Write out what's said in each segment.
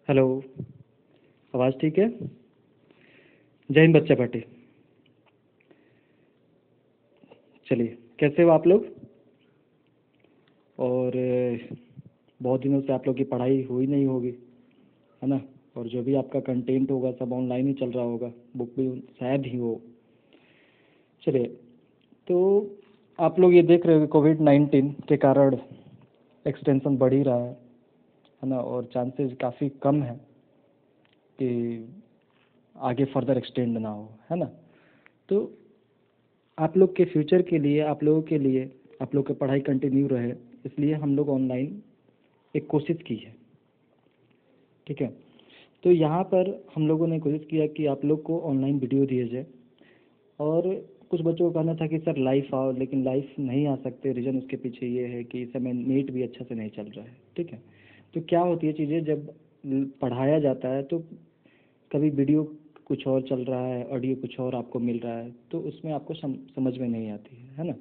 Hello. आवाज़ ठीक है? जय हिंद बच्चा पार्टी। चलिए, कैसे हो आप लोग? और बहुत दिनों से आप लोग की पढ़ाई हुई नहीं होगी, है ना? और जो भी आपका कंटेंट होगा सब ऑनलाइन ही चल रहा होगा, बुक भी शायद ही हो। चलिए, तो आप लोग ये देख रहे हो कोविड-19 के कारण एक्सटेंशन बढ़ ही रहा है ना? और चांसेस काफ़ी कम है कि आगे फर्दर एक्सटेंड ना हो, है ना? तो आप लोग के फ्यूचर के लिए, आप लोगों के लिए, आप लोग की पढ़ाई कंटिन्यू रहे, इसलिए हम लोग ऑनलाइन एक कोशिश की है। ठीक है, तो यहाँ पर हम लोगों ने कोशिश किया कि आप लोग को ऑनलाइन वीडियो दिए जाए। और कुछ बच्चों को कहना था कि सर लाइव आओ, लेकिन लाइव नहीं आ सकते। रीज़न उसके पीछे ये है कि इस समय नेट भी अच्छा से नहीं चल रहा है। ठीक है, तो क्या होती है चीज़ें, जब पढ़ाया जाता है तो कभी वीडियो कुछ और चल रहा है, ऑडियो कुछ और आपको मिल रहा है, तो उसमें आपको समझ में नहीं आती है ना?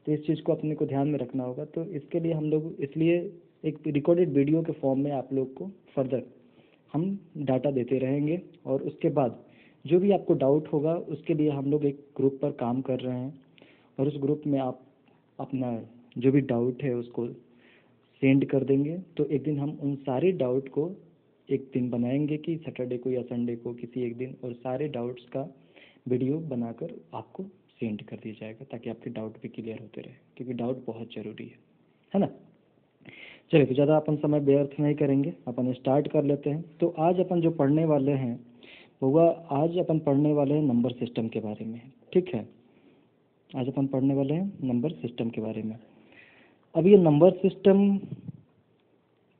तो इस चीज़ को अपने को ध्यान में रखना होगा। तो इसके लिए हम लोग इसलिए एक रिकॉर्डेड वीडियो के फॉर्म में आप लोग को फर्दर हम डाटा देते रहेंगे। और उसके बाद जो भी आपको डाउट होगा उसके लिए हम लोग एक ग्रुप पर काम कर रहे हैं, और उस ग्रुप में आप अपना जो भी डाउट है उसको सेंड कर देंगे। तो एक दिन हम उन सारे डाउट को एक दिन बनाएंगे कि सैटरडे को या संडे को किसी एक दिन, और सारे डाउट्स का वीडियो बनाकर आपको सेंड कर दिया जाएगा, ताकि आपके डाउट भी क्लियर होते रहे, क्योंकि डाउट बहुत ज़रूरी है ना? चलिए, तो ज़्यादा अपन समय व्यर्थ नहीं करेंगे, अपन स्टार्ट कर लेते हैं। तो आज अपन जो पढ़ने वाले हैं आज अपन पढ़ने वाले हैं नंबर सिस्टम के बारे में। ठीक है, आज अपन पढ़ने वाले हैं नंबर सिस्टम के बारे में। अब ये नंबर सिस्टम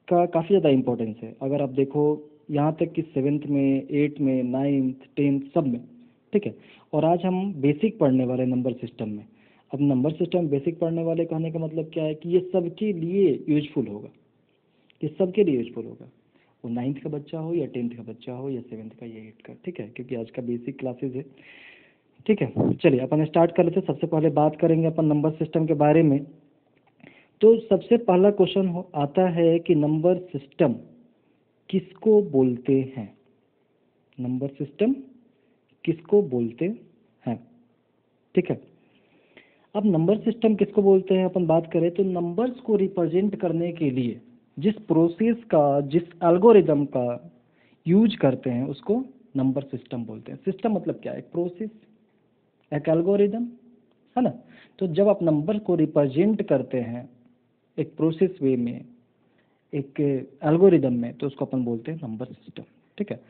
का काफ़ी ज़्यादा इम्पोर्टेंस है। अगर आप देखो, यहाँ तक कि 7th में, 8th में, 9th 10th सब में। ठीक है, और आज हम बेसिक पढ़ने वाले नंबर सिस्टम में। अब नंबर सिस्टम बेसिक पढ़ने वाले कहने का मतलब क्या है कि ये सबके लिए यूजफुल होगा, ये सबके लिए यूजफुल होगा। वो 9th का बच्चा हो या 10th का बच्चा हो या 7th का या 8th का। ठीक है, क्योंकि आज का बेसिक क्लासेज है। ठीक है, चलिए अपन स्टार्ट कर लेते हैं। सबसे पहले बात करेंगे अपन नंबर सिस्टम के बारे में। तो सबसे पहला क्वेश्चन आता है कि नंबर सिस्टम किसको बोलते हैं? नंबर सिस्टम किसको बोलते हैं? ठीक है, अब नंबर सिस्टम किसको बोलते हैं अपन बात करें तो नंबर्स को रिप्रेजेंट करने के लिए जिस प्रोसेस का, जिस एल्गोरिदम का यूज करते हैं उसको नंबर सिस्टम बोलते हैं। सिस्टम मतलब क्या है? एक प्रोसेस, एक एल्गोरिदम, है ना? तो जब आप नंबर को रिप्रेजेंट करते हैं एक प्रोसेस वे में, एक एल्गोरिदम में, तो उसको अपन बोलते हैं नंबर सिस्टम। ठीक है,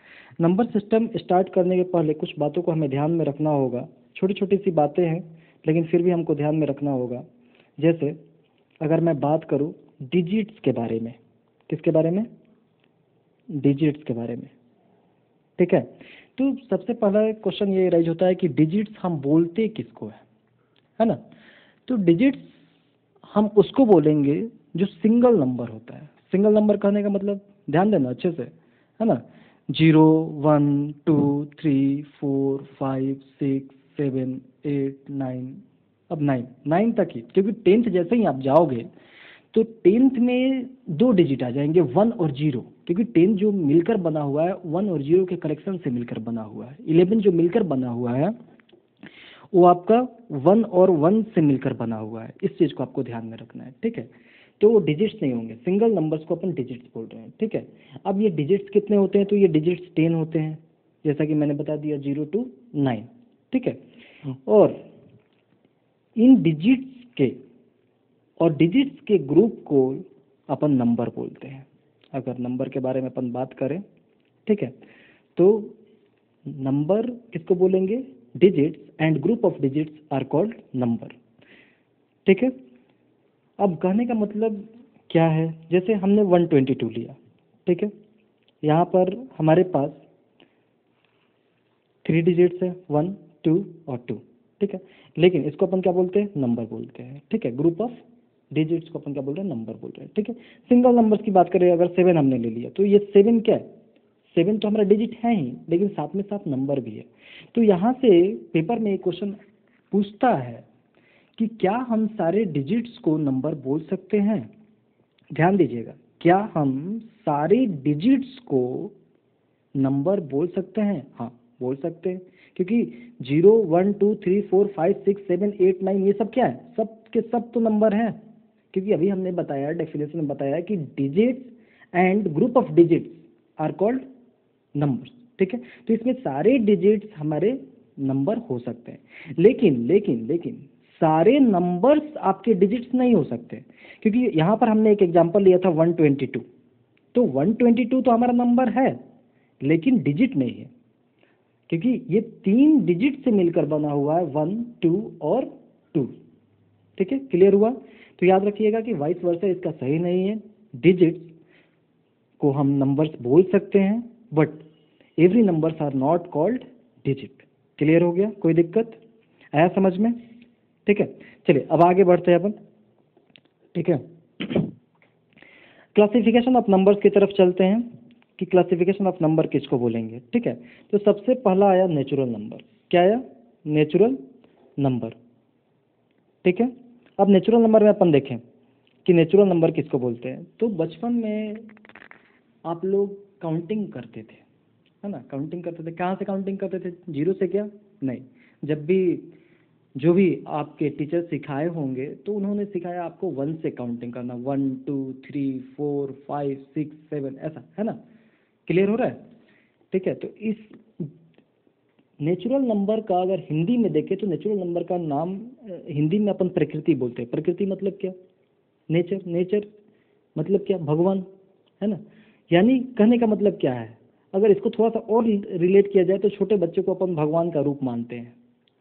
नंबर सिस्टम स्टार्ट करने के पहले कुछ बातों को हमें ध्यान में रखना होगा। छोटी छोटी सी बातें हैं, लेकिन फिर भी हमको ध्यान में रखना होगा। जैसे अगर मैं बात करूं डिजिट्स के बारे में। किसके बारे में? डिजिट्स के बारे में। ठीक है, तो सबसे पहला क्वेश्चन ये राइज होता है कि डिजिट्स हम बोलते किसको है ना? तो डिजिट्स हम उसको बोलेंगे जो सिंगल नंबर होता है। सिंगल नंबर कहने का मतलब, ध्यान देना अच्छे से, है ना? 0 1 2 3 4 5 6 7 8 9, अब 9 तक ही, क्योंकि 10th जैसे ही आप जाओगे तो 10th में 2 डिजिट आ जाएंगे, 1 और 0, क्योंकि 10 जो मिलकर बना हुआ है 1 और 0 के कलेक्शन से मिलकर बना हुआ है। 11 जो मिलकर बना हुआ है वो आपका 1 और 1 से मिलकर बना हुआ है। इस चीज़ को आपको ध्यान में रखना है। ठीक है, तो वो डिजिट्स नहीं होंगे, सिंगल नंबर्स को अपन डिजिट्स बोल रहे हैं। ठीक है, अब ये डिजिट्स कितने होते हैं? तो ये डिजिट्स 10 होते हैं, जैसा कि मैंने बता दिया, 0 to 9। ठीक है, और इन डिजिट्स के ग्रुप को अपन नंबर बोलते हैं। अगर नंबर के बारे में अपन बात करें, ठीक है, तो नंबर किसको बोलेंगे? Digits, and group of digits are called number. ठीक है, अब कहने का मतलब क्या है? जैसे हमने 122 लिया, ठीक है, यहाँ पर हमारे पास 3 डिजिट्स है, 1 2 और 2। ठीक है, लेकिन इसको अपन क्या बोलते हैं? नंबर बोलते हैं। ठीक है, ग्रुप ऑफ डिजिट्स को अपन क्या बोल रहे हैं? नंबर बोल रहे हैं। ठीक है, सिंगल नंबर्स की बात करें, अगर 7 हमने ले लिया तो ये 7 क्या है? 7 तो हमारा डिजिट है ही, लेकिन साथ में साथ नंबर भी है। तो यहाँ से पेपर में एक क्वेश्चन पूछता है कि क्या हम सारे डिजिट्स को नंबर बोल सकते हैं? ध्यान दीजिएगा, क्या हम सारे डिजिट्स को नंबर बोल सकते हैं? हाँ, बोल सकते हैं, क्योंकि 0 1 2 3 4 5 6 7 8 9 ये सब क्या है? सब के सब तो नंबर हैं, क्योंकि अभी हमने बताया, डेफिनेशन में बताया कि digits and group of digits are called numbers. ठीक है, तो इसमें सारे डिजिट्स हमारे नंबर हो सकते हैं, लेकिन लेकिन लेकिन सारे नंबर्स आपके डिजिट्स नहीं हो सकते, क्योंकि यहाँ पर हमने एक एग्जांपल लिया था 122। तो 122 तो हमारा नंबर है, लेकिन डिजिट नहीं है, क्योंकि ये 3 डिजिट से मिलकर बना हुआ है, 1 2 और 2। ठीक है, क्लियर हुआ? तो याद रखिएगा कि वाइस वर्सा इसका सही नहीं है। डिजिट्स को हम नंबर्स बोल सकते हैं, but every numbers are not called digit. Clear हो गया? कोई दिक्कत आया समझ में? ठीक है, चलिए अब आगे बढ़ते हैं अपन। ठीक है, क्लासिफिकेशन ऑफ नंबर्स की तरफ चलते हैं कि क्लासिफिकेशन ऑफ नंबर किसको बोलेंगे। ठीक है, तो सबसे पहला आया नेचुरल नंबर। क्या आया? Natural number. ठीक है, अब नेचुरल नंबर में अपन देखें कि नेचुरल नंबर किसको बोलते हैं। तो बचपन में आप लोग काउंटिंग करते थे, है ना? काउंटिंग करते थे, कहाँ से काउंटिंग करते थे? जीरो से? क्या नहीं, जब भी जो भी आपके टीचर सिखाए होंगे तो उन्होंने सिखाया आपको 1 से काउंटिंग करना, 1 2 3 4 5 6 7, ऐसा, है ना? क्लियर हो रहा है? ठीक है, तो इस नेचुरल नंबर का अगर हिंदी में देखें तो नेचुरल नंबर का नाम हिंदी में अपन प्रकृति बोलते हैं। प्रकृति मतलब क्या? नेचर। नेचर मतलब क्या? भगवान, है ना? यानी कहने का मतलब क्या है, अगर इसको थोड़ा सा और रिलेट किया जाए तो छोटे बच्चे को अपन भगवान का रूप मानते हैं,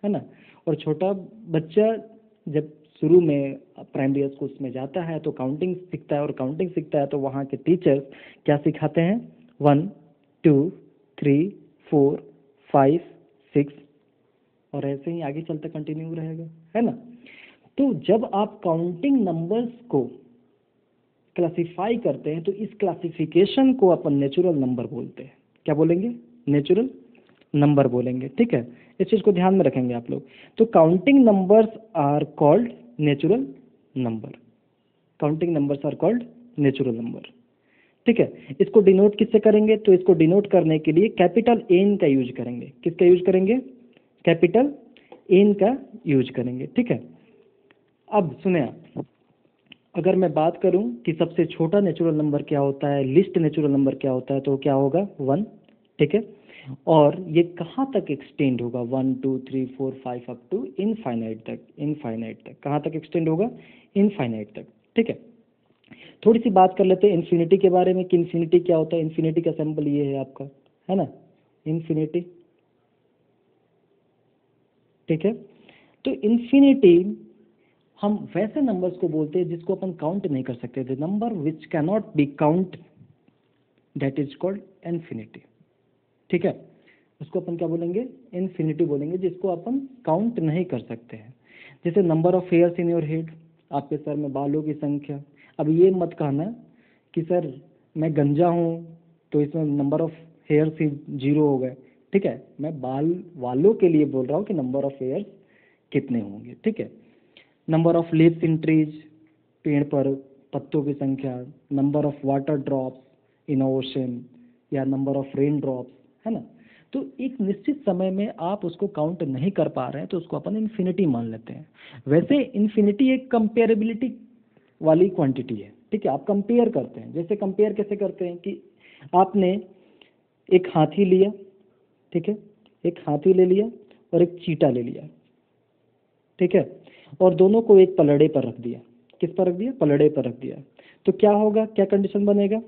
है ना? और छोटा बच्चा जब शुरू में प्राइमरी स्कूल में जाता है तो काउंटिंग सीखता है, और काउंटिंग सीखता है तो वहाँ के टीचर्स क्या सिखाते हैं? 1 2 3 4 5 6, और ऐसे ही आगे चलता कंटिन्यू रहेगा, है ना? तो जब आप काउंटिंग नंबर्स को क्लासिफाई करते हैं तो इस क्लासिफिकेशन को अपन नेचुरल नंबर बोलते हैं। क्या बोलेंगे? नेचुरल नंबर बोलेंगे। ठीक है, इस चीज़ को ध्यान में रखेंगे आप लोग। तो counting numbers are called natural number. Counting numbers are called natural number. ठीक है, इसको डिनोट किससे करेंगे? तो इसको डिनोट करने के लिए कैपिटल एन का यूज करेंगे। किसका यूज करेंगे? कैपिटल एन का यूज करेंगे। ठीक है, अब सुने आप, अगर मैं बात करूं कि सबसे छोटा नेचुरल नंबर क्या होता है, लिस्ट नेचुरल नंबर क्या होता है, तो क्या होगा? 1। ठीक है, और ये कहाँ तक एक्सटेंड होगा? 1 2 3 4 5 अप टू इनफाइनाइट तक। इनफाइनाइट तक कहाँ तक एक्सटेंड होगा? इनफाइनाइट तक। ठीक है, थोड़ी सी बात कर लेते हैं इन्फिनिटी के बारे में कि इन्फिनिटी क्या होता है। इन्फिनिटी का सिंबल ये है आपका, है ना? इन्फिनिटी। ठीक है, तो इन्फिनिटी हम वैसे नंबर्स को बोलते हैं जिसको अपन काउंट नहीं कर सकते थे। Number which cannot be count, that is called infinity. ठीक है, उसको अपन क्या बोलेंगे? इन्फिनिटी बोलेंगे, जिसको अपन काउंट नहीं कर सकते हैं। जैसे number of hairs in your head, आपके सर में बालों की संख्या। अब ये मत कहना कि सर मैं गंजा हूँ तो इसमें नंबर ऑफ हेयर्स ही 0 हो गए। ठीक है, मैं बाल वालों के लिए बोल रहा हूँ कि नंबर ऑफ हेयर्स कितने होंगे। ठीक है, number of leaves in trees, पेड़ पर पत्तों की संख्या। Number of water drops in ocean, या नंबर ऑफ रेन ड्रॉप्स, है ना? तो एक निश्चित समय में आप उसको काउंट नहीं कर पा रहे हैं तो उसको अपन इन्फिनिटी मान लेते हैं। वैसे इन्फिनिटी एक कंपेरेबिलिटी वाली क्वांटिटी है। ठीक है, आप कंपेयर करते हैं। जैसे कंपेयर कैसे करते हैं कि आपने एक हाथी लिया, ठीक है, एक हाथी ले लिया और एक चीता ले लिया। ठीक है, और दोनों को एक पलड़े पर रख दिया। किस पर रख दिया? पलड़े पर रख दिया। तो क्या होगा? क्या कंडीशन बनेगा?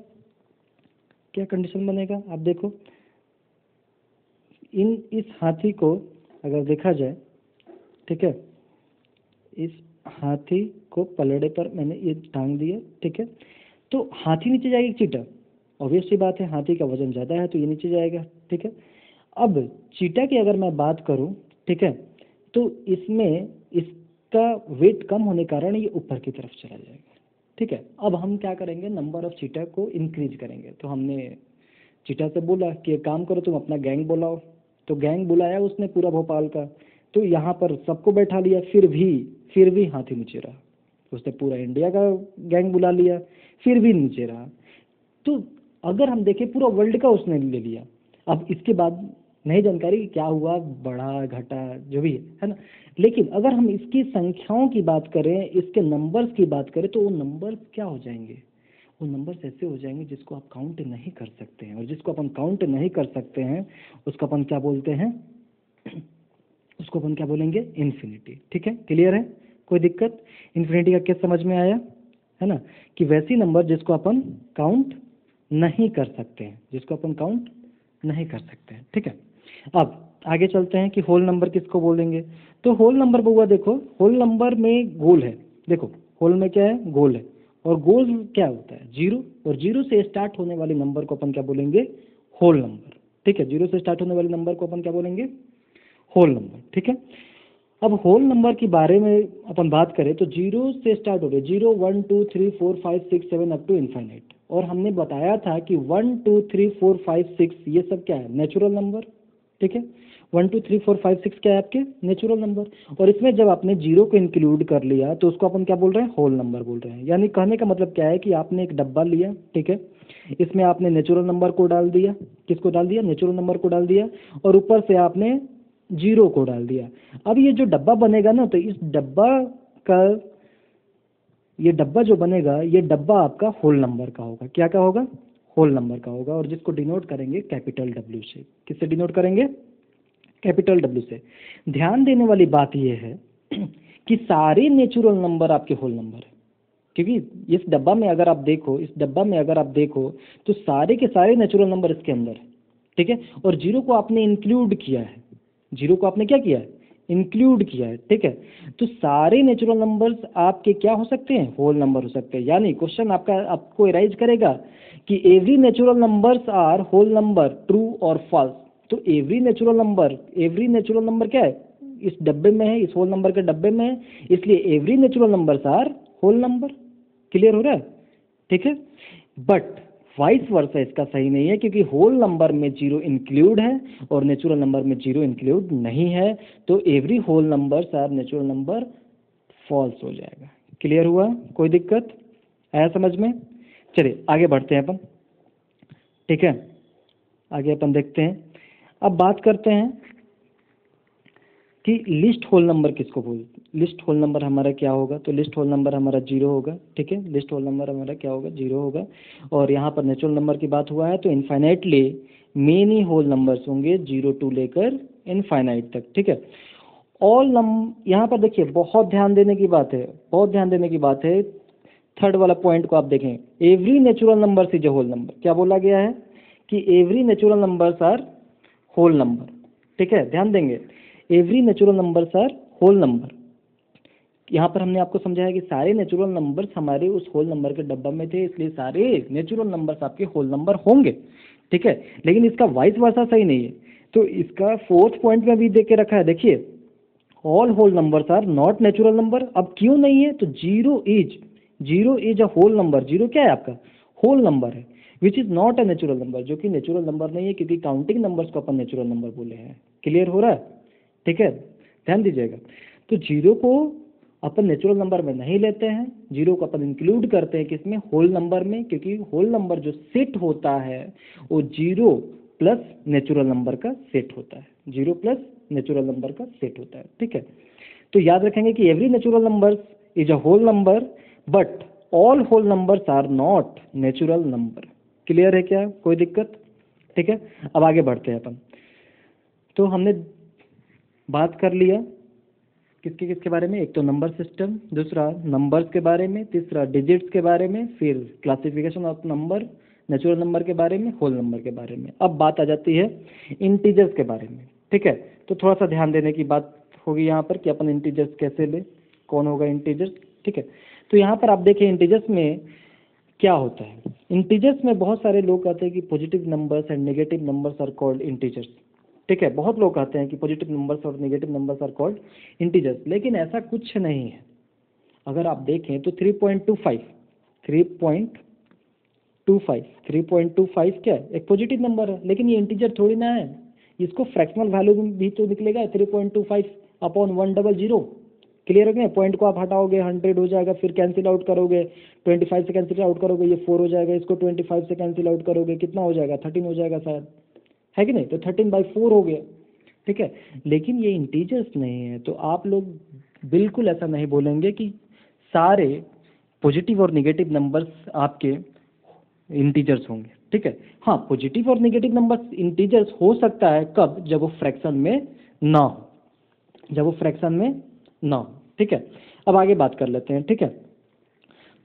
क्या कंडीशन बनेगा? आप देखो, इस हाथी को अगर देखा जाए, ठीक है, इस हाथी को पलड़े पर मैंने ये टांग दिया। ठीक है, तो हाथी नीचे जाएगा, चीटा, ऑब्वियस सी बात है, हाथी का वजन ज़्यादा है तो ये नीचे जाएगा। ठीक है, अब चीटा की अगर मैं बात करूं, ठीक है, तो इसमें इसका वेट कम होने के कारण ये ऊपर की तरफ चला जाएगा। ठीक है, अब हम क्या करेंगे? नंबर ऑफ चीटा को इंक्रीज करेंगे। तो हमने चीटा से बोला कि एक काम करो, तुम अपना गैंग बुलाओ। तो गैंग बुलाया उसने पूरा भोपाल का, तो यहाँ पर सबको बैठा लिया, फिर भी हाथी नीचे रहा। उसने पूरा इंडिया का गैंग बुला लिया, फिर भी नीचे रहा। तो अगर हम देखें पूरा वर्ल्ड का उसने ले लिया। अब इसके बाद नहीं जानकारी कि क्या हुआ, बढ़ा घटा जो भी है ना, लेकिन अगर हम इसकी संख्याओं की बात करें, इसके नंबर्स की बात करें, तो वो नंबर क्या हो जाएंगे, वो नंबर्स ऐसे हो जाएंगे जिसको आप काउंट नहीं कर सकते हैं, और जिसको अपन काउंट नहीं कर सकते हैं उसको अपन क्या बोलते हैं, उसको अपन क्या बोलेंगे, इन्फिनिटी। ठीक है, क्लियर है, कोई दिक्कत? इन्फिनिटी का क्या समझ में आया, है ना, कि वैसी नंबर जिसको अपन काउंट नहीं कर सकते हैं, जिसको अपन काउंट नहीं कर सकते हैं। ठीक है, अब आगे चलते हैं कि होल नंबर किसको बोलेंगे। तो होल नंबर बउआ देखो, होल नंबर में गोल है, देखो होल में क्या है, गोल है, और गोल क्या होता है, जीरो, और जीरो से स्टार्ट होने वाले नंबर को अपन क्या बोलेंगे, होल नंबर। ठीक है, जीरो से स्टार्ट होने वाले नंबर को अपन क्या बोलेंगे, होल नंबर। ठीक है, अब होल नंबर के बारे में अपन बात करें तो जीरो से स्टार्ट हो रहे, 0 1 2 3 4 5 6 7 अप टू इनफाइनाइट, और हमने बताया था कि 1 2 3 4 5 6 ये सब क्या है, नेचुरल नंबर। ठीक है, 1 2 3 4 5 6 क्या है आपके, नेचुरल नंबर, और इसमें जब आपने जीरो को इंक्लूड कर लिया तो उसको अपन क्या बोल रहे हैं, होल नंबर बोल रहे हैं। यानी कहने का मतलब क्या है कि आपने एक डब्बा लिया, ठीक है, इसमें आपने नेचुरल नंबर को डाल दिया, किसको डाल दिया, नेचुरल नंबर को डाल दिया, और ऊपर से आपने जीरो को डाल दिया। अब ये जो डब्बा बनेगा ना, तो इस डब्बा का, ये डब्बा जो बनेगा, ये डब्बा आपका होल नंबर का होगा। क्या का होगा, होल नंबर का होगा, और जिसको डिनोट करेंगे कैपिटल डब्ल्यू से। किससे डिनोट करेंगे, कैपिटल डब्ल्यू से। ध्यान देने वाली बात यह है कि सारे नेचुरल नंबर आपके होल नंबर है, क्योंकि इस डब्बा में अगर आप देखो, इस डब्बा में अगर आप देखो तो सारे के सारे नेचुरल नंबर इसके अंदर है। ठीक है, और जीरो को आपने इंक्लूड किया है, जीरो को आपने क्या किया है, इंक्लूड किया है। ठीक है, तो सारे नेचुरल नंबर्स आपके क्या हो सकते हैं, होल नंबर हो सकते हैं। यानी क्वेश्चन आपका आपको एराइज करेगा कि every natural numbers are whole number, true और फॉल्स। तो एवरी नेचुरल नंबर क्या है, इस डब्बे में है, इस होल नंबर के डब्बे में है, इसलिए every natural numbers are whole number. Clear हो रहा है? ठीक है, बट वाइस वर्सा इसका सही नहीं है, क्योंकि होल नंबर में जीरो इंक्लूड है और नेचुरल नंबर में जीरो इंक्लूड नहीं है, तो every whole numbers are natural number, false हो जाएगा। क्लियर हुआ, कोई दिक्कत आया समझ में? चलिए आगे बढ़ते हैं अपन। ठीक है, आगे अपन देखते हैं, अब बात करते हैं कि लिस्ट होल नंबर किसको बोलते हैं। लिस्ट होल नंबर हमारा क्या होगा, तो लिस्ट होल नंबर हमारा जीरो होगा। ठीक है, लिस्ट होल नंबर हमारा क्या होगा, जीरो होगा, और यहाँ पर नेचुरल नंबर की बात हुआ है तो इनफाइनाइटली मेनी होल नंबर्स होंगे, जीरो टू लेकर इनफाइनाइट तक। ठीक है, ऑल यहाँ पर देखिए बहुत ध्यान देने की बात है, बहुत ध्यान देने की बात है। थर्ड वाला पॉइंट को आप देखें, every natural number is a whole number. क्या बोला गया है कि every natural numbers are whole number. ठीक है, ध्यान देंगे, every natural numbers are whole number. यहाँ पर हमने आपको समझाया कि सारे नेचुरल नंबर्स हमारे उस होल नंबर के डब्बा में थे, इसलिए सारे नेचुरल नंबर्स आपके होल नंबर होंगे। ठीक है, लेकिन इसका वाइस वर्सा सही नहीं है, तो इसका फोर्थ पॉइंट में भी देख के रखा है, देखिए all whole numbers are not natural number. अब क्यों नहीं है, तो zero is a whole number. Zero क्या है आपका, होल नंबर है, which is not a natural number, जो कि नेचुरल नंबर नहीं है, क्योंकि काउंटिंग नंबर्स को अपन नेचुरल नंबर बोले हैं। क्लियर हो रहा है? ठीक है, ध्यान दीजिएगा, तो जीरो को अपन नेचुरल नंबर में नहीं लेते हैं, जीरो को अपन इंक्लूड करते हैं किसमें, होल नंबर में, क्योंकि होल नंबर जो सेट होता है वो जीरो प्लस नेचुरल नंबर का सेट होता है, जीरो प्लस नेचुरल नंबर का सेट होता है। ठीक है, तो याद रखेंगे कि every natural number is a whole number, but all whole numbers are not natural number. Clear है क्या, कोई दिक्कत? ठीक है, अब आगे बढ़ते हैं अपन। तो हमने बात कर लिया किसके किसके बारे में, एक तो नंबर सिस्टम, दूसरा नंबर्स के बारे में, तीसरा डिजिट्स के बारे में, फिर classification of number, natural number के बारे में, होल नंबर के बारे में। अब बात आ जाती है इंटीजर्स के बारे में। ठीक है, तो थोड़ा सा ध्यान देने की बात होगी यहाँ पर कि अपन इंटीजर्स कैसे ले, कौन होगा इंटीजर्स। ठीक है, तो यहाँ पर आप देखें इंटीजर्स में क्या होता है। इंटीजर्स में बहुत सारे लोग कहते हैं कि positive numbers and negative numbers are called integers. ठीक है, बहुत लोग कहते हैं कि पॉजिटिव नंबर्स और negative numbers are called integers, लेकिन ऐसा कुछ नहीं है। अगर आप देखें तो 3.25 क्या है, एक पॉजिटिव नंबर है, लेकिन ये इंटीजर थोड़ी ना है, इसको फ्रैक्शनल वैल्यू भी तो निकलेगा 3.25 अपॉन 100। क्लियर हो गया? पॉइंट को आप हटाओगे 100 हो जाएगा, फिर कैंसिल आउट करोगे 25 से कैंसिल आउट करोगे ये 4 हो जाएगा, इसको 25 से कैंसिल आउट करोगे कितना हो जाएगा 13 हो जाएगा शायद, है कि नहीं? तो 13/4 हो गया, ठीक है। लेकिन ये इंटीजर्स नहीं है, तो आप लोग बिल्कुल ऐसा नहीं बोलेंगे कि सारे पॉजिटिव और निगेटिव नंबर्स आपके इंटीजर्स होंगे, ठीक है। हाँ, पॉजिटिव और निगेटिव नंबर्स इंटीजर्स हो सकता है कब? जब वो फ्रैक्शन में ना हो, जब वो फ्रैक्शन में ना हो, ठीक है। अब आगे बात कर लेते हैं, ठीक है।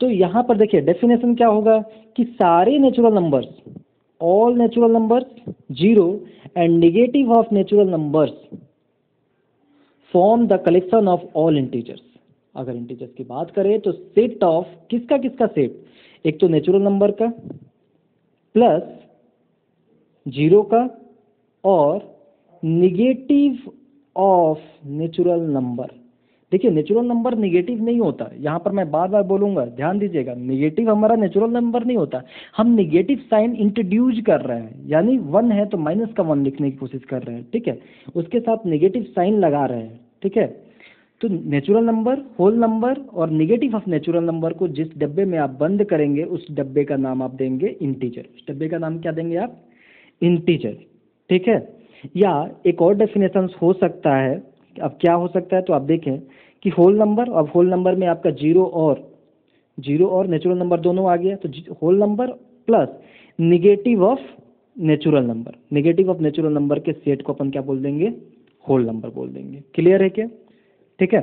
तो यहाँ पर देखिए डेफिनेशन क्या होगा कि सारे natural numbers, all natural numbers zero and negative of natural numbers form the collection of all integers. अगर इंटीजर्स की बात करें तो सेट ऑफ किसका किसका सेट? एक तो नेचुरल नंबर का प्लस जीरो का और निगेटिव ऑफ नेचुरल नंबर। देखिए नेचुरल नंबर निगेटिव नहीं होता, यहाँ पर मैं बार बार बोलूंगा, ध्यान दीजिएगा, निगेटिव हमारा नेचुरल नंबर नहीं होता। हम निगेटिव साइन इंट्रोड्यूस कर रहे हैं, यानी 1 है तो माइनस का 1 लिखने की कोशिश कर रहे हैं, ठीक है, उसके साथ निगेटिव साइन लगा रहे हैं, ठीक है। तो नेचुरल नंबर, होल नंबर और निगेटिव ऑफ नेचुरल नंबर को जिस डब्बे में आप बंद करेंगे उस डब्बे का नाम आप देंगे इंटीजर। उस डब्बे का नाम क्या देंगे आप? इंटीजर, ठीक है। या एक और डेफिनेशन हो सकता है, अब क्या हो सकता है तो आप देखें कि होल नंबर, अब होल नंबर में आपका जीरो और नेचुरल नंबर दोनों आ गया, तो whole number plus negative of natural number, negative of natural number के सेट को अपन क्या बोल देंगे? होल नंबर बोल देंगे। क्लियर है क्या? ठीक है।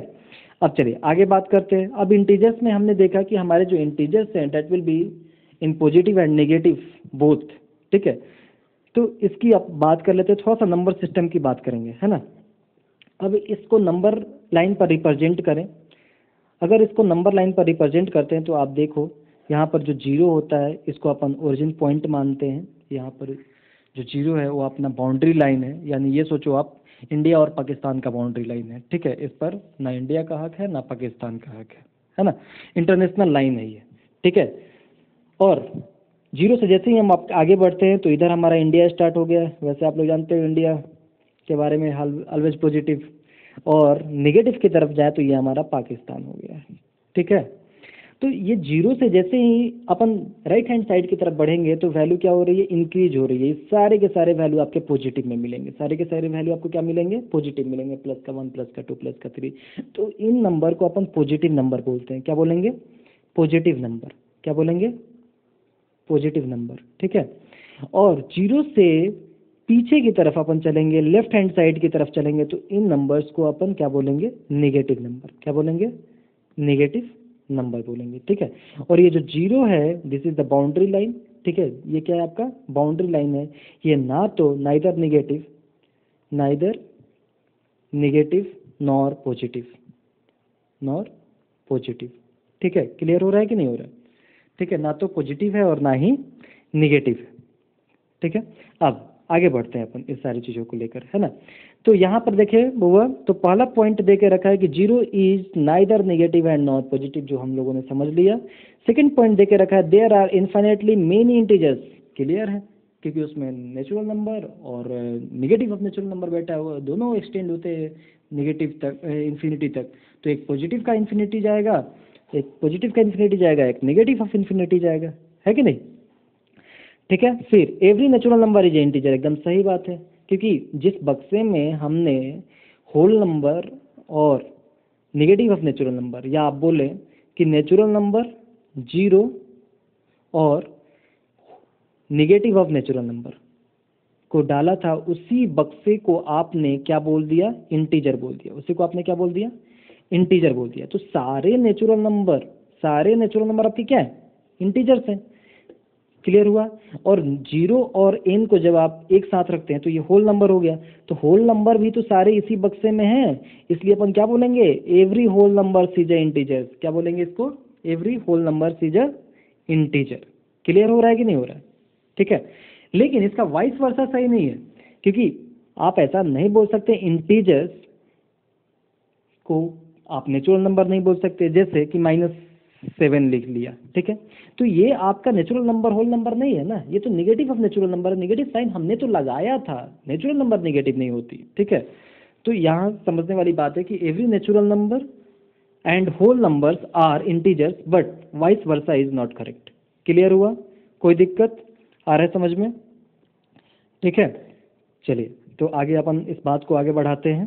अब चलिए आगे बात करते हैं। अब इंटीजर्स में हमने देखा कि हमारे जो इंटीजर्स हैं that will be in positive and negative both, ठीक है। तो इसकी अब बात कर लेते हैं, थोड़ा सा नंबर सिस्टम की बात करेंगे, है ना। अब इसको नंबर लाइन पर रिप्रेजेंट करें। अगर इसको नंबर लाइन पर रिप्रेजेंट करते हैं तो आप देखो यहाँ पर जो जीरो होता है इसको अपन ओरिजिन पॉइंट मानते हैं। यहाँ पर जो जीरो है वो अपना बाउंड्री लाइन है, यानी ये सोचो आप इंडिया और पाकिस्तान का बाउंड्री लाइन है, ठीक है। इस पर ना इंडिया का हक है ना पाकिस्तान का हक है ना, इंटरनेशनल लाइन है ये, ठीक है। और जीरो से जैसे ही हम आगे बढ़ते हैं तो इधर हमारा इंडिया स्टार्ट हो गया। वैसे आप लोग जानते हो इंडिया के बारे में ऑलवेज पॉजिटिव, और निगेटिव की तरफ जाए तो ये हमारा पाकिस्तान हो गया, ठीक है। तो ये जीरो से जैसे ही अपन राइट हैंड साइड की तरफ बढ़ेंगे तो वैल्यू क्या हो रही है? इंक्रीज हो रही है। सारे के सारे वैल्यू आपके पॉजिटिव में मिलेंगे, सारे के सारे वैल्यू आपको क्या मिलेंगे? पॉजिटिव मिलेंगे, प्लस का 1, प्लस का 2, प्लस का 3। तो इन नंबर को अपन पॉजिटिव नंबर बोलते हैं। क्या बोलेंगे? Positive number. क्या बोलेंगे? पॉजिटिव नंबर, ठीक है। और जीरो से पीछे की तरफ अपन चलेंगे, लेफ्ट हैंड साइड की तरफ चलेंगे तो इन नंबर्स को अपन क्या बोलेंगे? Negative number. क्या बोलेंगे? नेगेटिव नंबर बोलेंगे, ठीक है। और ये जो जीरो है this is the boundary line, ठीक है। ये क्या है? आपका बाउंड्री लाइन है। ये ना तो नाइदर नेगेटिव नॉर पॉजिटिव, ठीक है। क्लियर हो रहा है कि नहीं हो रहा है? ठीक है, ना तो पॉजिटिव है और ना ही निगेटिव है, ठीक है। अब आगे बढ़ते हैं अपन इस सारी चीज़ों को लेकर, है ना। तो यहाँ पर देखिए बुआ, तो पहला पॉइंट दे के रखा है कि zero is neither negative and not positive, जो हम लोगों ने समझ लिया। सेकंड पॉइंट दे के रखा है there are infinitely many integers. Clear है, क्योंकि उसमें नेचुरल नंबर और निगेटिव ऑफ नेचुरल नंबर बैठा हुआ, दोनों एक्सटेंड होते हैं निगेटिव तक, इन्फिनिटी तक। तो एक पॉजिटिव का इन्फिनिटी जाएगा, एक नेगेटिव ऑफ इन्फिनिटी जाएगा, है कि नहीं? ठीक है। फिर every natural number is integer, एकदम सही बात है, क्योंकि जिस बक्से में हमने होल नंबर और नेगेटिव ऑफ नेचुरल नंबर, या आप बोले कि नेचुरल नंबर जीरो और नेगेटिव ऑफ नेचुरल नंबर को डाला था, उसी बक्से को आपने क्या बोल दिया? इंटीजर बोल दिया। उसी को आपने क्या बोल दिया? इंटीजर बोल दिया। तो सारे नेचुरल नंबर आपके क्या है? इंटीजर्स हैं। क्लियर हुआ? और जीरो और एन को जब आप एक साथ रखते हैं तो ये होल नंबर हो गया। तो होल नंबर भी तो सारे इसी बक्से में हैं, इसलिए अपन क्या बोलेंगे? Every whole number is a integer. क्या बोलेंगे इसको? Every whole number is a integer. Clear हो रहा है कि नहीं हो रहा है? ठीक है। लेकिन इसका वाइस वर्सा सही नहीं है, क्योंकि आप ऐसा नहीं बोल सकते इंटीजर्स को आप नेचुरल नंबर नहीं बोल सकते, जैसे कि -7 लिख लिया, ठीक है। तो ये आपका नेचुरल नंबर होल नंबर नहीं है ना, ये तो नेगेटिव ऑफ नेचुरल नंबर है। नेगेटिव साइन हमने तो लगाया था, नेचुरल नंबर नेगेटिव नहीं होती, ठीक है। तो यहाँ समझने वाली बात है कि every natural number and whole numbers are integers but vice versa is not correct. Clear हुआ? कोई दिक्कत आ रहा है समझ में? ठीक है, चलिए तो आगे अपन इस बात को आगे बढ़ाते हैं।